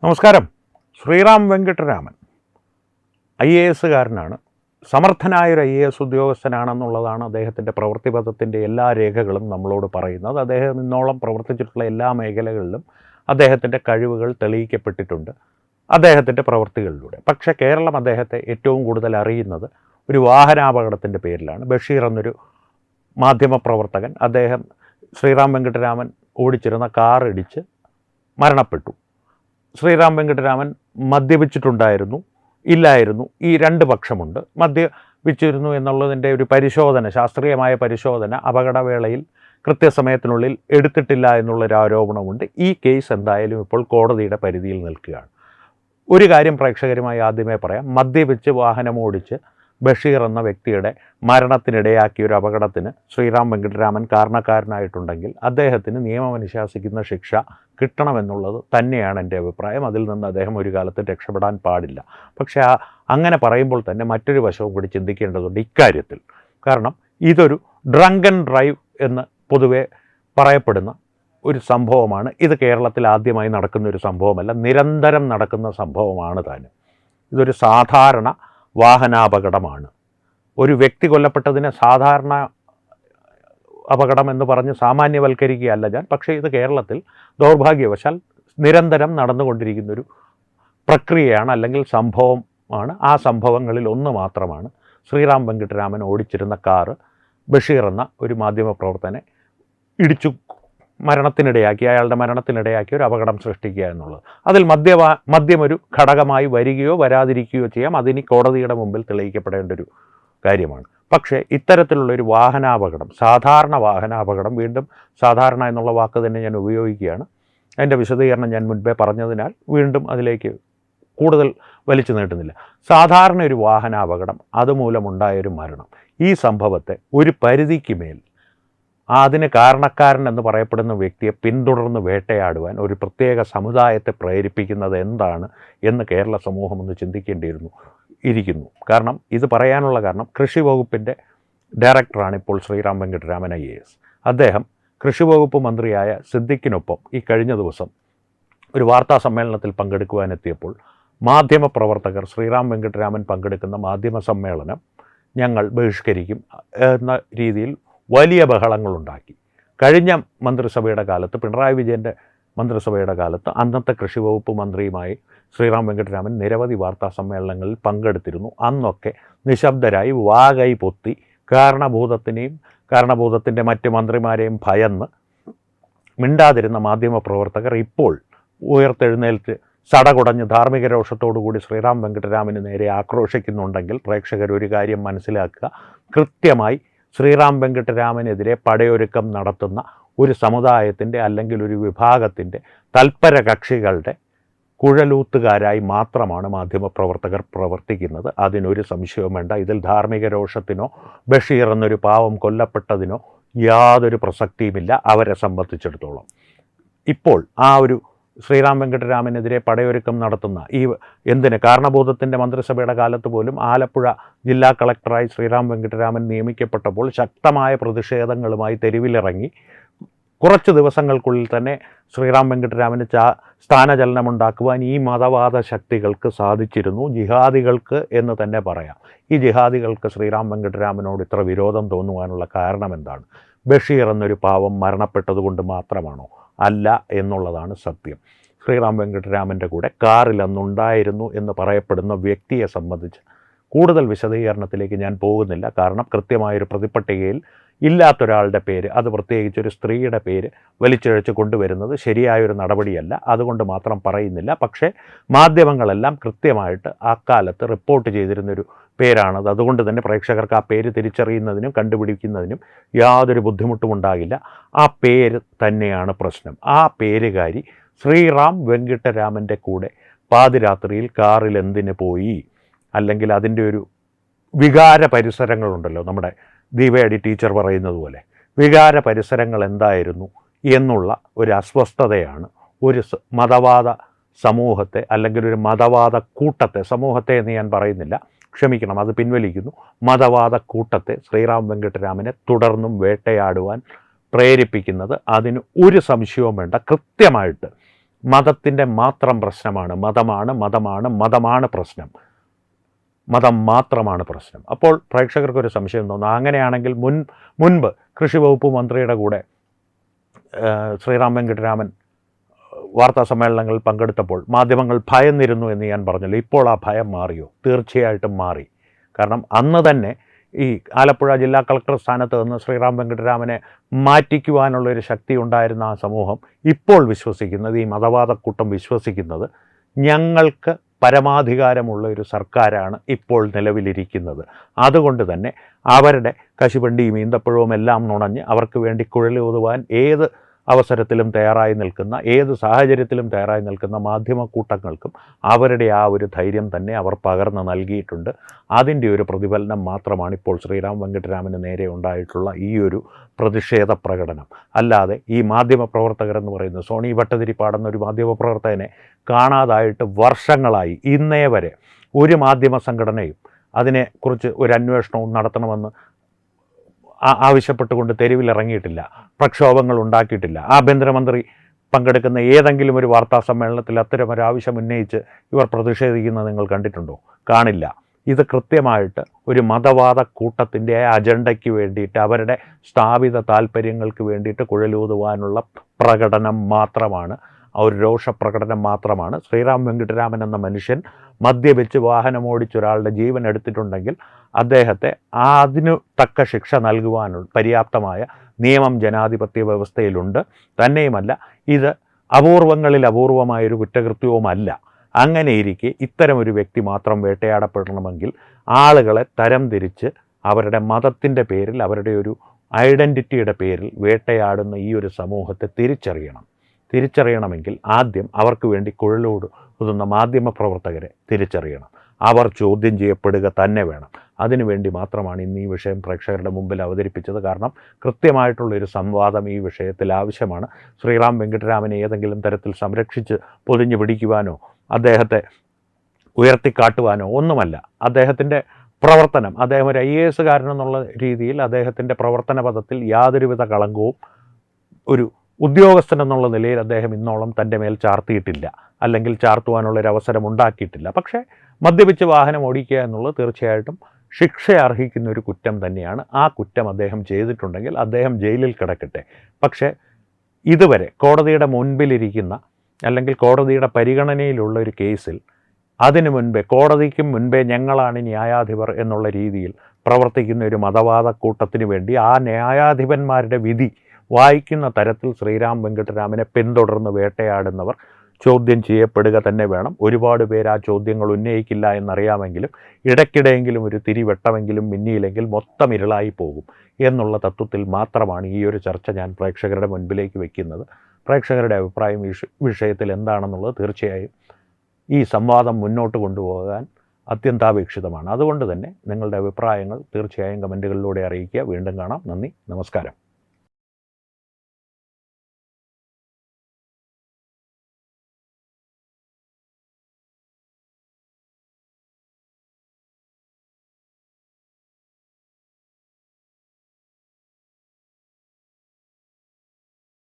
നമസ്കാരം. ശ്രീറാം വെങ്കിട്ടരാമൻ IAS-കാരനാണ്. സമർത്ഥനായൊരു IAS ഉദ്യോഗസ്ഥനാണെന്നുള്ളതാണ് അദ്ദേഹത്തിൻ്റെ പ്രവൃത്തിപഥത്തിൻ്റെ എല്ലാ രേഖകളും നമ്മളോട് പറയുന്നത്. അദ്ദേഹം ഇന്നോളം പ്രവർത്തിച്ചിട്ടുള്ള എല്ലാ മേഖലകളിലും അദ്ദേഹത്തിൻ്റെ കഴിവുകൾ തെളിയിക്കപ്പെട്ടിട്ടുണ്ട് അദ്ദേഹത്തിൻ്റെ പ്രവൃത്തികളിലൂടെ. പക്ഷേ കേരളം അദ്ദേഹത്തെ ഏറ്റവും കൂടുതൽ അറിയുന്നത് ഒരു വാഹനാപകടത്തിൻ്റെ പേരിലാണ്. ബഷീർ എന്നൊരു മാധ്യമപ്രവർത്തകൻ, അദ്ദേഹം ശ്രീറാം വെങ്കിട്ടരാമൻ ഓടിച്ചിരുന്ന കാർ ഇടിച്ച് മരണപ്പെട്ടു. ശ്രീറാം വെങ്കിട്ടരാമൻ മദ്യപിച്ചിട്ടുണ്ടായിരുന്നു, ഇല്ലായിരുന്നു, ഈ രണ്ട് പക്ഷമുണ്ട്. മദ്യപിച്ചിരുന്നു എന്നുള്ളതിൻ്റെ ഒരു പരിശോധന, ശാസ്ത്രീയമായ പരിശോധന അപകടവേളയിൽ കൃത്യസമയത്തിനുള്ളിൽ എടുത്തിട്ടില്ല എന്നുള്ളൊരു ആരോപണമുണ്ട്. ഈ കേസ് എന്തായാലും ഇപ്പോൾ കോടതിയുടെ പരിധിയിൽ നിൽക്കുകയാണ്. ഒരു കാര്യം പ്രേക്ഷകരുമായി ആദ്യമേ പറയാം. മദ്യപിച്ച് വാഹനമോടിച്ച് ബഷീർ എന്ന വ്യക്തിയുടെ മരണത്തിനിടയാക്കിയ ഒരു അപകടത്തിന് ശ്രീറാം വെങ്കിട്ടരാമൻ കാരണക്കാരനായിട്ടുണ്ടെങ്കിൽ അദ്ദേഹത്തിന് നിയമം അനുശാസിക്കുന്ന ശിക്ഷ കിട്ടണമെന്നുള്ളത് തന്നെയാണ് എൻ്റെ അഭിപ്രായം. അതിൽ നിന്ന് അദ്ദേഹം ഒരു കാലത്ത് രക്ഷപ്പെടാൻ പാടില്ല. പക്ഷേ അങ്ങനെ പറയുമ്പോൾ തന്നെ മറ്റൊരു വശവും കൂടി ചിന്തിക്കേണ്ടതുണ്ട് ഇക്കാര്യത്തിൽ. കാരണം ഇതൊരു ഡ്രങ്കൻ ഡ്രൈവ് എന്ന് പൊതുവെ പറയപ്പെടുന്ന ഒരു സംഭവമാണ്. ഇത് കേരളത്തിൽ ആദ്യമായി നടക്കുന്ന ഒരു സംഭവമല്ല, നിരന്തരം നടക്കുന്ന സംഭവമാണ് താനും. ഇതൊരു സാധാരണ വാഹനാപകടമാണ്. ഒരു വ്യക്തി കൊല്ലപ്പെട്ടതിനെ സാധാരണ അപകടം എന്ന് പറഞ്ഞ് സാമാന്യവൽക്കരിക്കുകയല്ല ഞാൻ. പക്ഷേ ഇത് കേരളത്തിൽ ദൗർഭാഗ്യവശാൽ നിരന്തരം നടന്നുകൊണ്ടിരിക്കുന്നൊരു പ്രക്രിയയാണ്, അല്ലെങ്കിൽ സംഭവമാണ്. ആ സംഭവങ്ങളിൽ ഒന്ന് മാത്രമാണ് ശ്രീറാം വെങ്കിട്ടരാമൻ ഓടിച്ചിരുന്ന കാറ് ബഷീർ എന്ന ഒരു മാധ്യമപ്രവർത്തകനെ ഇടിച്ചു അയാളുടെ മരണത്തിനിടയാക്കി ഒരു അപകടം സൃഷ്ടിക്കുക എന്നുള്ളത്. അതിൽ മദ്യം ഒരു ഘടകമായി വരികയോ വരാതിരിക്കുകയോ ചെയ്യാം. അതിനി കോടതിയുടെ മുമ്പിൽ തെളിയിക്കപ്പെടേണ്ട ഒരു കാര്യമാണ്. പക്ഷേ ഇത്തരത്തിലുള്ളൊരു വാഹനാപകടം, സാധാരണ വാഹനാപകടം, വീണ്ടും സാധാരണ എന്നുള്ള വാക്ക് തന്നെ ഞാൻ ഉപയോഗിക്കുകയാണ്. അതിൻ്റെ വിശദീകരണം ഞാൻ മുൻപേ പറഞ്ഞതിനാൽ വീണ്ടും അതിലേക്ക് കൂടുതൽ വലിച്ചു നീട്ടുന്നില്ല. സാധാരണ ഒരു വാഹനാപകടം, അതുമൂലമുണ്ടായൊരു മരണം, ഈ സംഭവത്തെ ഒരു പരിധിക്ക് മേൽ അതിന് കാരണക്കാരൻ എന്ന് പറയപ്പെടുന്ന വ്യക്തിയെ പിന്തുടർന്ന് വേട്ടയാടുവാൻ ഒരു പ്രത്യേക സമുദായത്തെ പ്രേരിപ്പിക്കുന്നത് എന്താണ് എന്ന് കേരള സമൂഹം ഒന്ന് ചിന്തിക്കേണ്ടിയിരിക്കുന്നു. കാരണം ഇത് പറയാനുള്ള കാരണം, കൃഷി വകുപ്പിൻ്റെ ഡയറക്ടറാണ് ഇപ്പോൾ ശ്രീറാം വെങ്കിട്ടരാമൻ IAS. അദ്ദേഹം കൃഷി വകുപ്പ് മന്ത്രിയായ സിദ്ദിഖിനൊപ്പം ഈ കഴിഞ്ഞ ദിവസം ഒരു വാർത്താ സമ്മേളനത്തിൽ പങ്കെടുക്കുവാനെത്തിയപ്പോൾ മാധ്യമപ്രവർത്തകർ ശ്രീറാം വെങ്കിട്ടരാമൻ പങ്കെടുക്കുന്ന മാധ്യമ സമ്മേളനം ഞങ്ങൾ ബഹിഷ്കരിക്കും എന്ന രീതിയിൽ വലിയ ബഹളങ്ങളുണ്ടാക്കി. കഴിഞ്ഞ മന്ത്രിസഭയുടെ കാലത്ത്, പിണറായി വിജയൻ്റെ മന്ത്രിസഭയുടെ കാലത്ത്, അന്നത്തെ കൃഷി വകുപ്പ് മന്ത്രിയുമായി ശ്രീറാം വെങ്കിട്ടരാമൻ നിരവധി വാർത്താ സമ്മേളനങ്ങളിൽ പങ്കെടുത്തിരുന്നു. അന്നൊക്കെ നിശബ്ദരായി വാകൈ പൊത്തി കാരണഭൂതത്തിൻ്റെ മറ്റ് മന്ത്രിമാരെയും ഭയന്ന് മിണ്ടാതിരുന്ന മാധ്യമപ്രവർത്തകർ ഇപ്പോൾ ഉയർത്തെഴുന്നേൽച്ച് സടകുടഞ്ഞ് ധാർമ്മിക രോഷത്തോടുകൂടി ശ്രീറാം വെങ്കിട്ടരാമന് നേരെ ആക്രോശിക്കുന്നുണ്ടെങ്കിൽ പ്രേക്ഷകർ ഒരു കാര്യം മനസ്സിലാക്കുക. കൃത്യമായി ശ്രീറാം വെങ്കിട്ടരാമനെതിരെ പടയൊരുക്കം നടത്തുന്ന ഒരു സമുദായത്തിൻ്റെ അല്ലെങ്കിൽ ഒരു വിഭാഗത്തിൻ്റെ തൽപര കക്ഷികളുടെ കുഴലൂത്തുകാരായി മാത്രമാണ് മാധ്യമപ്രവർത്തകർ പ്രവർത്തിക്കുന്നത്. അതിനൊരു സംശയവും വേണ്ട. ഇതിൽ ധാർമ്മിക രോഷത്തിനോ ബഷീർ എന്നൊരു പാവം കൊല്ലപ്പെട്ടതിനോ യാതൊരു പ്രസക്തിയുമില്ല അവരെ സംബന്ധിച്ചിടത്തോളം. ഇപ്പോൾ ആ ഒരു ശ്രീറാം വെങ്കിട്ടരാമനെതിരെ പടയൊരുക്കം നടത്തുന്ന കാരണഭൂതത്തിൻ്റെ മന്ത്രിസഭയുടെ കാലത്ത് പോലും ആലപ്പുഴ ജില്ലാ കളക്ടറായി ശ്രീറാം വെങ്കിട്ടരാമൻ നിയമിക്കപ്പെട്ടപ്പോൾ ശക്തമായ പ്രതിഷേധങ്ങളുമായി തെരുവിലിറങ്ങി കുറച്ച് ദിവസങ്ങൾക്കുള്ളിൽ തന്നെ ശ്രീറാം വെങ്കിട്ടരാമന് സ്ഥാനചലനമുണ്ടാക്കുവാൻ ഈ മതവാദ ശക്തികൾക്ക് സാധിച്ചിരുന്നു. ജിഹാദികൾക്ക് എന്ന് തന്നെ പറയാം. ഈ ജിഹാദികൾക്ക് ശ്രീറാം വെങ്കിട്ടരാമനോട് ഇത്ര വിരോധം തോന്നുവാനുള്ള കാരണം എന്താണ്? ബഷീർ എന്നൊരു പാവം മരണപ്പെട്ടതുകൊണ്ട് മാത്രമാണോ? അല്ല എന്നുള്ളതാണ് സത്യം. ശ്രീറാം വെങ്കിട്ടരാമൻ്റെ കൂടെ കാറിൽ അന്നുണ്ടായിരുന്നു എന്ന് പറയപ്പെടുന്ന വ്യക്തിയെ സംബന്ധിച്ച് കൂടുതൽ വിശദീകരണത്തിലേക്ക് ഞാൻ പോകുന്നില്ല. കാരണം കൃത്യമായൊരു പ്രതിപട്ടികയിൽ ഇല്ലാത്തൊരാളുടെ പേര്, അത് പ്രത്യേകിച്ചൊരു സ്ത്രീയുടെ പേര് വലിച്ചിഴച്ച് കൊണ്ടുവരുന്നത് ശരിയായൊരു നടപടിയല്ല. അതുകൊണ്ട് മാത്രം പറയുന്നില്ല. പക്ഷേ മാധ്യമങ്ങളെല്ലാം കൃത്യമായിട്ട് അക്കാലത്ത് റിപ്പോർട്ട് ചെയ്തിരുന്നൊരു പേരാണത്. അതുകൊണ്ട് തന്നെ പ്രേക്ഷകർക്ക് ആ പേര് തിരിച്ചറിയുന്നതിനും കണ്ടുപിടിക്കുന്നതിനും യാതൊരു ബുദ്ധിമുട്ടും ഉണ്ടാകില്ല. ആ പേര് തന്നെയാണ് പ്രശ്നം. ആ പേരുകാരി ശ്രീറാം വെങ്കിട്ടരാമൻ്റെ കൂടെ പാതിരാത്രിയിൽ കാറിൽ എന്തിന് പോയി? അല്ലെങ്കിൽ അതിൻ്റെ ഒരു വികാര പരിസരങ്ങളുണ്ടല്ലോ, നമ്മുടെ ദീപയടി ടീച്ചർ പറയുന്നത് പോലെ വികാര പരിസരങ്ങൾ എന്തായിരുന്നു എന്നുള്ള ഒരു അസ്വസ്ഥതയാണ് ഒരു മതവാദ സമൂഹത്തെ, അല്ലെങ്കിൽ ഒരു മതവാദ കൂട്ടത്തെ, സമൂഹത്തെ എന്ന് ഞാൻ പറയുന്നില്ല, ക്ഷമിക്കണം, അത് പിൻവലിക്കുന്നു, മതവാദ കൂട്ടത്തെ ശ്രീറാം വെങ്കിട്ടരാമനെ തുടർന്നും വേട്ടയാടുവാൻ പ്രേരിപ്പിക്കുന്നത്. അതിന് ഒരു സംശയവും വേണ്ട. കൃത്യമായിട്ട് മതത്തിൻ്റെ മാത്രം പ്രശ്നമാണ്. മതമാണ് പ്രശ്നം. മതം മാത്രമാണ് പ്രശ്നം. അപ്പോൾ പ്രേക്ഷകർക്കൊരു സംശയം തോന്നുന്നു, അങ്ങനെയാണെങ്കിൽ മുൻപ് കൃഷി വകുപ്പ് മന്ത്രിയുടെ കൂടെ ശ്രീറാം വെങ്കിട്ടരാമൻ വാർത്താ സമ്മേളനങ്ങളിൽ പങ്കെടുത്തപ്പോൾ മാധ്യമങ്ങൾ ഭയന്നിരുന്നു എന്ന് ഞാൻ പറഞ്ഞല്ലോ. ഇപ്പോൾ ആ ഭയം മാറിയോ? തീർച്ചയായിട്ടും മാറി. കാരണം അന്ന് തന്നെ ഈ ആലപ്പുഴ ജില്ലാ കളക്ടർ സ്ഥാനത്ത് നിന്ന് ശ്രീറാം വെങ്കിട്ടരാമനെ മാറ്റിക്കുവാനുള്ളൊരു ശക്തി ഉണ്ടായിരുന്ന ആ സമൂഹം ഇപ്പോൾ വിശ്വസിക്കുന്നത്, ഈ മതവാദക്കൂട്ടം വിശ്വസിക്കുന്നത്, ഞങ്ങൾക്ക് പരമാധികാരമുള്ള ഒരു സർക്കാരാണ് ഇപ്പോൾ നിലവിലിരിക്കുന്നത്. അതുകൊണ്ട് തന്നെ അവരുടെ കശുവണ്ടിയും ഈന്തപ്പഴവും എല്ലാം നുണഞ്ഞ് അവർക്ക് വേണ്ടി കുഴലൂതുവാൻ ഏത് അവസരത്തിലും തയ്യാറായി നിൽക്കുന്ന, ഏത് സാഹചര്യത്തിലും തയ്യാറായി നിൽക്കുന്ന മാധ്യമക്കൂട്ടങ്ങൾക്കും അവരുടെ ആ ഒരു ധൈര്യം തന്നെ അവർ പകർന്നു നൽകിയിട്ടുണ്ട്. അതിൻ്റെ ഒരു പ്രതിഫലനം മാത്രമാണ് ഇപ്പോൾ ശ്രീറാം വെങ്കിട്ടരാമന് നേരെ ഉണ്ടായിട്ടുള്ള ഈ ഒരു പ്രതിഷേധ പ്രകടനം. അല്ലാതെ ഈ മാധ്യമപ്രവർത്തകരെന്ന് പറയുന്നത്, സോണി ഭട്ടതിരിപ്പാട് എന്നൊരു മാധ്യമപ്രവർത്തകനെ കാണാതായിട്ട് വർഷങ്ങളായി. ഇന്നേ വരെ ഒരു മാധ്യമ സംഘടനയും അതിനെക്കുറിച്ച് ഒരു അന്വേഷണവും നടത്തണമെന്ന് ആവശ്യപ്പെട്ടുകൊണ്ട് തെരുവിലിറങ്ങിയിട്ടില്ല, പ്രക്ഷോഭങ്ങൾ ഉണ്ടാക്കിയിട്ടില്ല. ആഭ്യന്തരമന്ത്രി പങ്കെടുക്കുന്ന ഏതെങ്കിലും ഒരു വാർത്താ സമ്മേളനത്തിൽ അത്തരമൊരു ആവശ്യം ഉന്നയിച്ച് ഇവർ പ്രതിഷേധിക്കുന്നത് നിങ്ങൾ കണ്ടിട്ടുണ്ടോ? കാണില്ല. ഇത് കൃത്യമായിട്ട് ഒരു മതവാദ കൂട്ടത്തിൻ്റെ അജണ്ടയ്ക്ക് വേണ്ടിയിട്ട്, അവരുടെ സ്ഥാപിത താല്പര്യങ്ങൾക്ക് വേണ്ടിയിട്ട് കുഴലൂതുവാനുള്ള പ്രകടനം മാത്രമാണ്, ഒരു രോഷപ്രകടനം മാത്രമാണ്. ശ്രീറാം വെങ്കിട്ടരാമൻ എന്ന മനുഷ്യൻ മദ്യപിച്ച് വാഹനമോടിച്ചൊരാളുടെ ജീവൻ എടുത്തിട്ടുണ്ടെങ്കിൽ അദ്ദേഹത്തെ അതിനു തക്ക ശിക്ഷ നൽകുവാനുള്ള പര്യാപ്തമായ നിയമം ജനാധിപത്യ വ്യവസ്ഥയിലുണ്ട്. തന്നെയുമല്ല, ഇത് അപൂർവങ്ങളിൽ അപൂർവമായൊരു കുറ്റകൃത്യവുമല്ല. അങ്ങനെയിരിക്കെ ഇത്തരമൊരു വ്യക്തി മാത്രം വേട്ടയാടപ്പെടണമെങ്കിൽ ആളുകളെ തരംതിരിച്ച് അവരുടെ മതത്തിൻ്റെ പേരിൽ, അവരുടെ ഒരു ഐഡൻറ്റിറ്റിയുടെ പേരിൽ വേട്ടയാടുന്ന ഈ ഒരു സമൂഹത്തെ തിരിച്ചറിയണമെങ്കിൽ ആദ്യം അവർക്ക് വേണ്ടി കുഴലൂതുന്ന മാധ്യമപ്രവർത്തകരെ തിരിച്ചറിയണം. അവർ ചോദ്യം ചെയ്യപ്പെടുക തന്നെ വേണം. അതിനുവേണ്ടി മാത്രമാണ് ഇന്ന് ഈ വിഷയം പ്രേക്ഷകരുടെ മുമ്പിൽ അവതരിപ്പിച്ചത്. കാരണം കൃത്യമായിട്ടുള്ളൊരു സംവാദം ഈ വിഷയത്തിൽ ആവശ്യമാണ്. ശ്രീറാം വെങ്കിട്ടരാമനെ ഏതെങ്കിലും തരത്തിൽ സംരക്ഷിച്ച് പൊതിഞ്ഞു പിടിക്കുവാനോ അദ്ദേഹത്തെ ഉയർത്തിക്കാട്ടുവാനോ ഒന്നുമല്ല. അദ്ദേഹത്തിൻ്റെ പ്രവർത്തനം, അദ്ദേഹം ഒരു IAS കാരനെന്നുള്ള രീതിയിൽ അദ്ദേഹത്തിൻ്റെ പ്രവർത്തന പദത്തിൽ യാതൊരുവിധ കളങ്കവും ഒരു ഉദ്യോഗസ്ഥൻ എന്നുള്ള നിലയിൽ അദ്ദേഹം ഇന്നോളം തൻ്റെ മേൽ ചാർത്തിയിട്ടില്ല, അല്ലെങ്കിൽ ചാർത്തുവാനുള്ളൊരു അവസരം ഉണ്ടാക്കിയിട്ടില്ല. പക്ഷേ മദ്യപിച്ച് വാഹനം ഓടിക്കുക എന്നുള്ളത് തീർച്ചയായിട്ടും ശിക്ഷ അർഹിക്കുന്ന ഒരു കുറ്റം തന്നെയാണ്. ആ കുറ്റം അദ്ദേഹം ചെയ്തിട്ടുണ്ടെങ്കിൽ അദ്ദേഹം ജയിലിൽ കിടക്കട്ടെ. പക്ഷേ ഇതുവരെ കോടതിയുടെ മുൻപിലിരിക്കുന്ന, അല്ലെങ്കിൽ കോടതിയുടെ പരിഗണനയിലുള്ള ഒരു കേസിൽ അതിനു മുൻപേ, കോടതിക്കും മുൻപേ ഞങ്ങളാണ് ന്യായാധിപർ എന്നുള്ള രീതിയിൽ പ്രവർത്തിക്കുന്ന ഒരു മതവാദ കൂട്ടത്തിന് വേണ്ടി ആ ന്യായാധിപന്മാരുടെ വിധി വായിക്കുന്ന തരത്തിൽ ശ്രീറാം വെങ്കിട്ടരാമനെ പിന്തുടർന്ന് വേട്ടയാടുന്നവർ ചോദ്യം ചെയ്യപ്പെടുക തന്നെ വേണം. ഒരുപാട് പേര് ആ ചോദ്യങ്ങൾ ഉന്നയിക്കില്ല എന്നറിയാമെങ്കിലും ഇടയ്ക്കിടെയെങ്കിലും ഒരു തിരിവെട്ടമെങ്കിലും മിന്നിയില്ലെങ്കിൽ മൊത്തം ഇരുളായി പോകും എന്നുള്ള തത്വത്തിൽ മാത്രമാണ് ഈ ഒരു ചർച്ച ഞാൻ പ്രേക്ഷകരുടെ മുൻപിലേക്ക് വയ്ക്കുന്നത്. പ്രേക്ഷകരുടെ അഭിപ്രായം ഈ വിഷയത്തിൽ എന്താണെന്നുള്ളത് തീർച്ചയായും ഈ സംവാദം മുന്നോട്ട് കൊണ്ടുപോകാൻ അത്യന്താപേക്ഷിതമാണ്. അതുകൊണ്ട് തന്നെ നിങ്ങളുടെ അഭിപ്രായങ്ങൾ തീർച്ചയായും കമൻറ്റുകളിലൂടെ അറിയിക്കുക. വീണ്ടും കാണാം. നന്ദി, നമസ്കാരം.